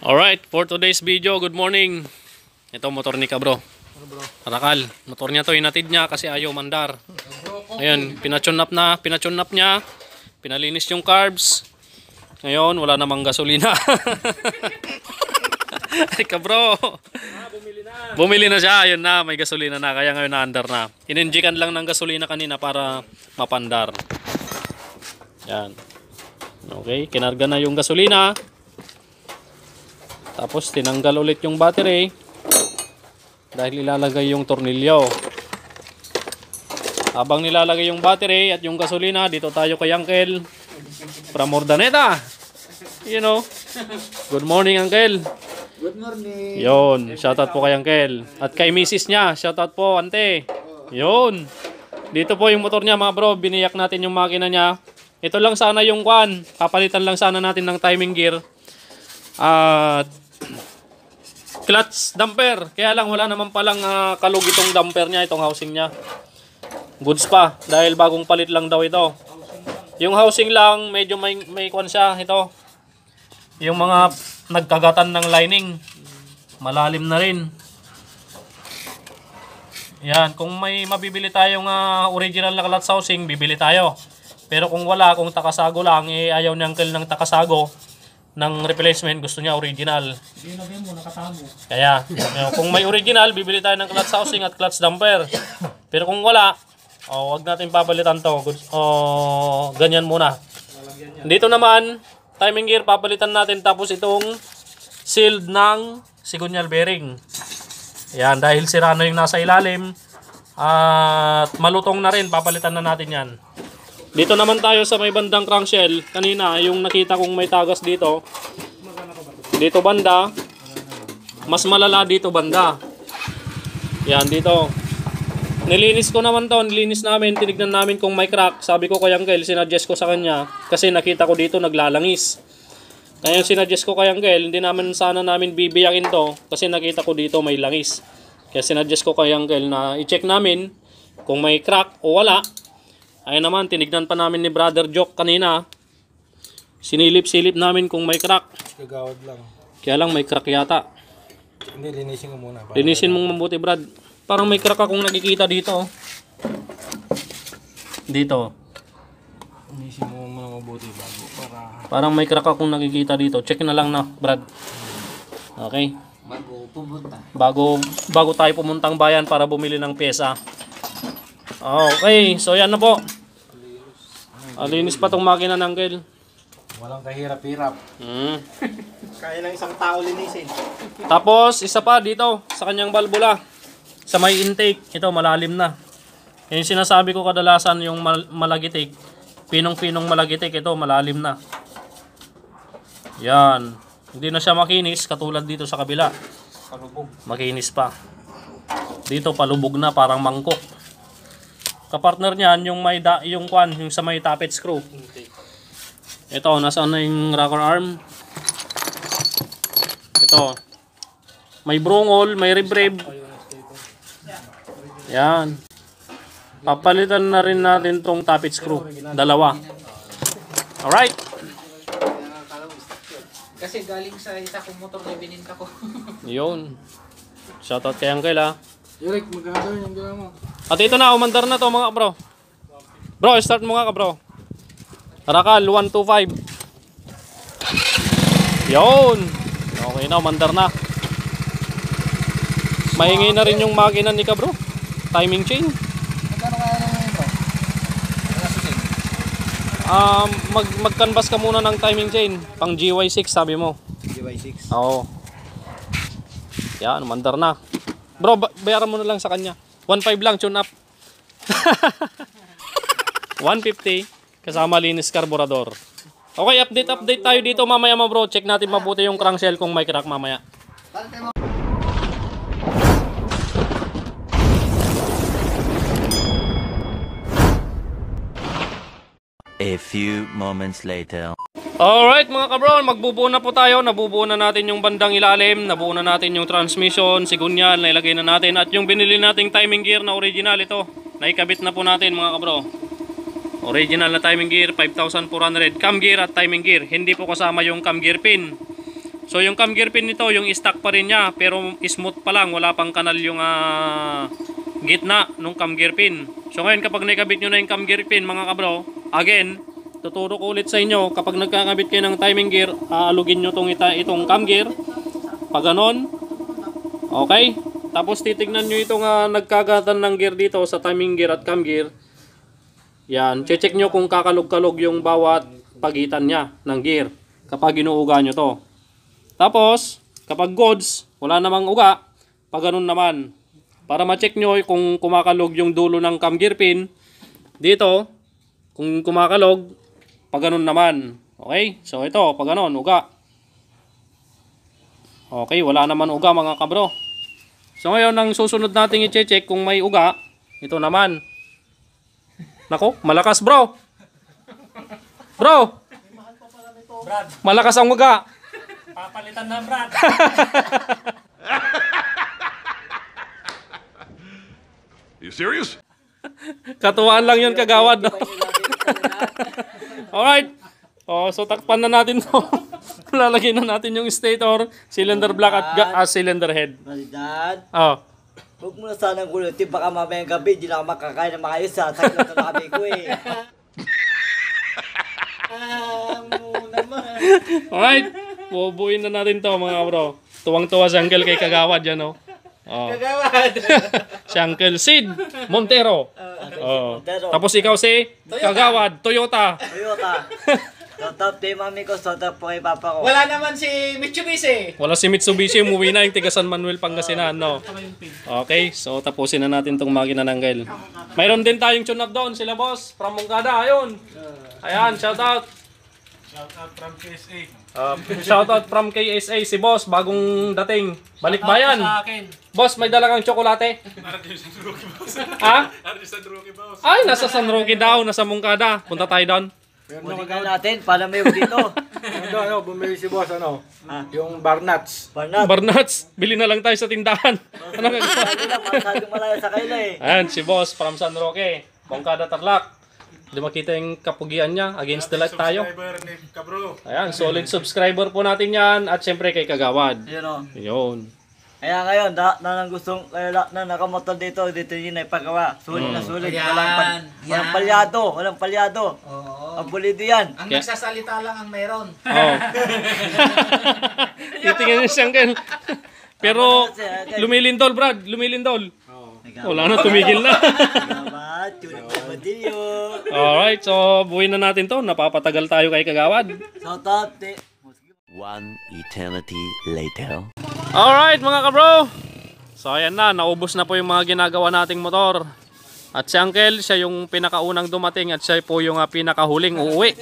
Alright, for today's video, good morning. Ito motor ni Kabro. Rakal, motor niya to, inatid niya kasi ayaw mandar. Ayan, pinachunap niya. Pinalinis yung carbs. Ngayon, wala namang gasolina. Ay, Kabro. Bumili na siya, ayun na, may gasolina na, kaya ngayon na-under na. Ininjikan lang ng gasolina kanina para mapandar. Yan. Okay, kinarga na yung gasolina. Tapos tinanggal ulit yung battery dahil ilalagay yung tornilyo. Habang nilalagay yung battery at yung gasolina, dito tayo kay Uncle from Urdaneta. You know. Good morning, Uncle. Good morning. Yon, shoutout po kay Uncle. At kay Mrs. niya, shoutout po, Ante. Yon. Dito po yung motor niya, mga bro. Biniyak natin yung makina niya. Ito lang sana yung kwan. Papalitan lang sana natin ng timing gear. At clutch damper. Kaya lang wala naman palang kalug itong damper niya, itong housing niya. Goods pa dahil bagong palit lang daw ito. Yung housing lang medyo may kwan siya ito. Yung mga nagkagatan ng lining. Malalim na rin. Yan, kung may mabibili tayong original na clutch housing, bibili tayo. Pero kung wala, kung takasago lang, ayaw ni Uncle ng takasago ng replacement, gusto niya original. Kaya, kung may original, bibili tayo ng clutch housing at clutch damper. Pero kung wala, wag natin papalitan to. Ganyan muna. Dito naman, timing gear, papalitan natin. Tapos itong sealed ng signal bearing. Yan, dahil sira na yung nasa ilalim. At malutong na rin, papalitan na natin yan. Dito naman tayo sa may bandang crankshell. Kanina, yung nakita kong may tagas dito. Dito banda. Mas malala dito banda. Yan, dito. Nilinis ko naman to. Nilinis namin. Tinignan namin kung may crack. Sabi ko kay Uncle, sinuggest ko sa kanya. Kasi nakita ko dito naglalangis. Kaya yung sinuggest ko kay Uncle, hindi naman sana namin bibiyakin to. Kasi nakita ko dito may langis. Kaya sinuggest ko kay Uncle na i-check namin kung may crack o wala. Ayun naman, tinignan pa namin ni Brother Joke kanina. Sinilip-silip namin kung may crack. Kagawad lang. Kaya lang may crack yata. Hindi, linisin ko muna. Linisin mong mabuti, Brad. Parang may crack akong nakikita dito. Dito. Linisin mo muna mabuti bago para... Parang may crack akong nakikita dito. Check na lang na, Brad. Okay. Bago pumunta. Bago tayo pumuntang bayan para bumili ng pyesa. Okay, so yan na po. Linis pa tong makina ng Uncle. Walang kahirap-hirap. Kaya lang isang tao linisin. Tapos, isa pa dito, sa kanyang balbula. Sa may intake, ito malalim na. Yung sinasabi ko kadalasan yung malagitik. Pinong-pinong malagitik, ito malalim na. Yan. Hindi na siya makinis, katulad dito sa kabila. Palubog. Makinis pa. Dito palubog na, parang mangkok. Kapartner niyan yung yung sa may tappet screw. Ito, nasaan na yung rocker arm? Ito. May brungol, may rebrib. Yan. Papalitan na rin natin tong tappet screw. Dalawa. Alright. Kasi galing sa isa kong motor na bininta ko. Yun. Shoutout kay Uncle ha. Eric, magkakaroon yung gila mo. At ito na, umandar na to mga bro. Bro, start mo nga ka bro. Rakal 125. Yun. Okay na, umandar na. Maingay na rin yung makina ni ka bro. Timing chain. Magkano kaya naman bro? Mag-canvas ka muna ng timing chain. Pang GY6 sabi mo. GY6. Oo. Yan, umandar na. Bro, bayaran mo na lang sa kanya. 1.5 lang, tune up. 150 kasama linis carburetor. Okay, update tayo dito mamaya mga bro. Check natin mabuti yung crankshell kung may crack mamaya. A few moments later. Alright mga kabro, magbubuo na po tayo. Nabubuo na natin yung bandang ilalim. Nabuo na natin yung transmission, sigunyal, nailagay na natin. At yung binili nating timing gear na original ito, naikabit na po natin mga kabro. Original na timing gear, 5,400. Cam gear at timing gear. Hindi po kasama yung cam gear pin. So yung cam gear pin nito, yung stock pa rin niya, pero smooth pa lang, wala pang kanal yung gitna nung cam gear pin. So ngayon kapag nakabit nyo na yung cam gear pin mga kabro, again, tuturo ko ulit sa inyo, kapag nagkakabit kayo ng timing gear, aalugin nyo itong cam gear, pag ganon, okay? Tapos titignan nyo itong nagkagatan ng gear dito sa timing gear at cam gear. Yan, check nyo kung kakalog-kalog yung bawat pagitan niya ng gear kapag inuuga nyo to. Tapos, kapag goods, wala namang uga, pag ganun naman. Para ma-check nyo kung kumakalog yung dulo ng cam gear pin, dito, kung kumakalog, pag ganun naman. Okay? So ito, pag ganun, uga. Okay, wala naman uga mga kabro. So ngayon, ang susunod natin i-check kung may uga, ito naman. Nako, malakas bro. Bro, Brad, malakas ang uga. papalitan na Brad. You serious? Katuwaan lang yun kagawad. No? Alright. Oh, so takpan na natin to. Lalagyan na natin yung stator, cylinder block at cylinder head. Dad, Oh. huwag mo na sanang gulutin. Baka mamayang gabi, di na ako makakain ng maayos ha. Sakit na labi ko eh. Mo naman. Alright. Bubuin na natin to mga bro. Tuwang-tuwa si Uncle kay kagawad yan, oh. Oh. Kagawad. Si Uncle Sid Montero. Oh. Montero. Tapos ikaw si kagawad Toyota. Toyota. Top day mami ko, top po kay papa ko. Wala naman si Mitsubishi. Wala si Mitsubishi, umuwi na yung tiga San Manuel, Pangasinan, no? Okay, so tapusin na natin tong makina ng Uncle. Mayroon din tayong tune-up doon, sila boss, from Mongkada, ayun. Ayan, shout out. Shoutout from KSA. Shout out from KSA, si boss, bagong dating. Balikbayan. Sa akin. Boss, may dala kang tsokolate. Artisan Rookie Boss. Ha? Artisan Rookie Boss. Ay, nasa San Roque daw, nasa Mongkada. Punta tayo doon. Buti natin, para may dito. Bumili si boss, Ah. yung Barnuts. Barnat. Barnuts, bili na lang tayo sa tindahan. Ano ka gusto? Sabi lang, masyadong malayo sa kaila eh. Ayan, si boss from San Roque, Mongkada, Tarlac. Hindi makita yung kapugian niya, against the light tayo. Subscriber ni Kabro. Ayan, solid subscriber po natin yan. At syempre kay Kagawad. Yun o. Yun. Kaya ngayon, lahat na nang gustong, lahat na nakamotor dito yun ay paggawa. Sulit na sulit. Yan, Walang yan. palyado, walang palyado. Oo. Ang pulido yan. Ang Kaya- nagsasalita lang ang meron. Oh. Titingnan niya siyang ganun. Pero lumilindol, Brad. Lumilindol. Wala na, tumigil na. Salamat, tuloy ko badilyo. Alright, so buuin na natin to. Napapatagal tayo kay Kagawad. So, tate. One eternity later. Alright mga kabro. So ayan na, naubos na po yung mga ginagawa nating motor. At si Uncle, siya yung pinakaunang dumating at siya po yung pinakahuling uuwi.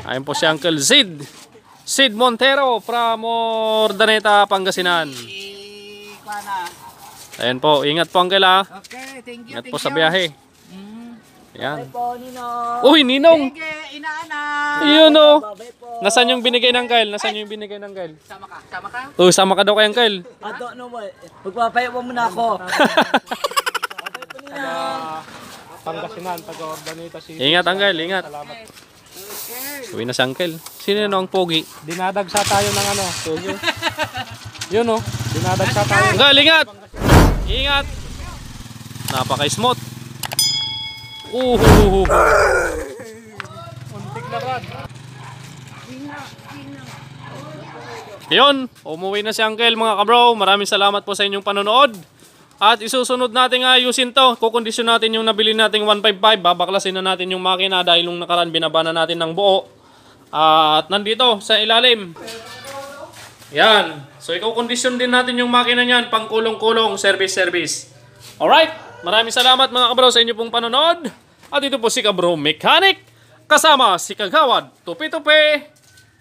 Ayun po si Uncle Sid Montero from Ordaneta, Pangasinan. Ayan po, ingat po Uncle ha. Okay, thank you, Ingat po sa biyahe. Ayan. Po, Nino. Uy, Ninong! Inaanak! Yun o. Babay po. Nasaan yung binigay ng Kyle? Nasaan yung binigay ng Kyle? Sama ka? Sama ka? Oh, sama ka daw kay Uncle. Ato, no mo. Magpapayo mo muna ako. Babay po, Nino. Pangasinan, taga-Ordaneta si... Ingat Uncle, ingat. Uwi na si Uncle. Sino yun ang pogi? Dinadagsa tayo ng Yun o. dinadagsa tayo. Uncle, ingat! Ingat! Napaka-smooth. Untik na Brad. Yun, umuwi na si Uncle mga kabro. Maraming salamat po sa inyong panonood. At isusunod natin ayusin to. Kukondisyon natin yung nabili nating 155. Babaklasin na natin yung makina dahil nung nakaraan binabana natin ng buo. At nandito sa ilalim. Yan. So ikukondisyon din natin yung makina niyan pang kulong-kulong service. Alright. Maraming salamat mga kabro sa inyong pong panonood. At ito po si Kabro Mechanic. Kasama si Kagawad Tupi-Tupi.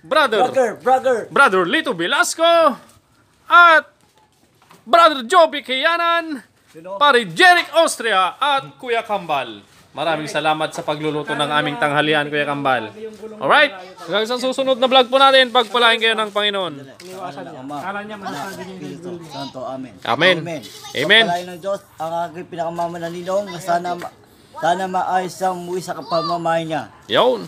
Brother Lito Velasco. At Brother Joby Kiyanan. Pare Jeric Austria. At Kuya Kambal. Maraming salamat sa pagluluto ng aming tanghalian, Kuya Kambal. Alright? Hanggang sa susunod na vlog po natin, pagpalain kayo ng Panginoon. Kala niya masasabi niya yung Santo, amen. Amen. Amen. Pagpalain ng Diyos, ang aking pinakamamanalinaw na sana maayos ang muwi sa kapamamahay niya. Yun.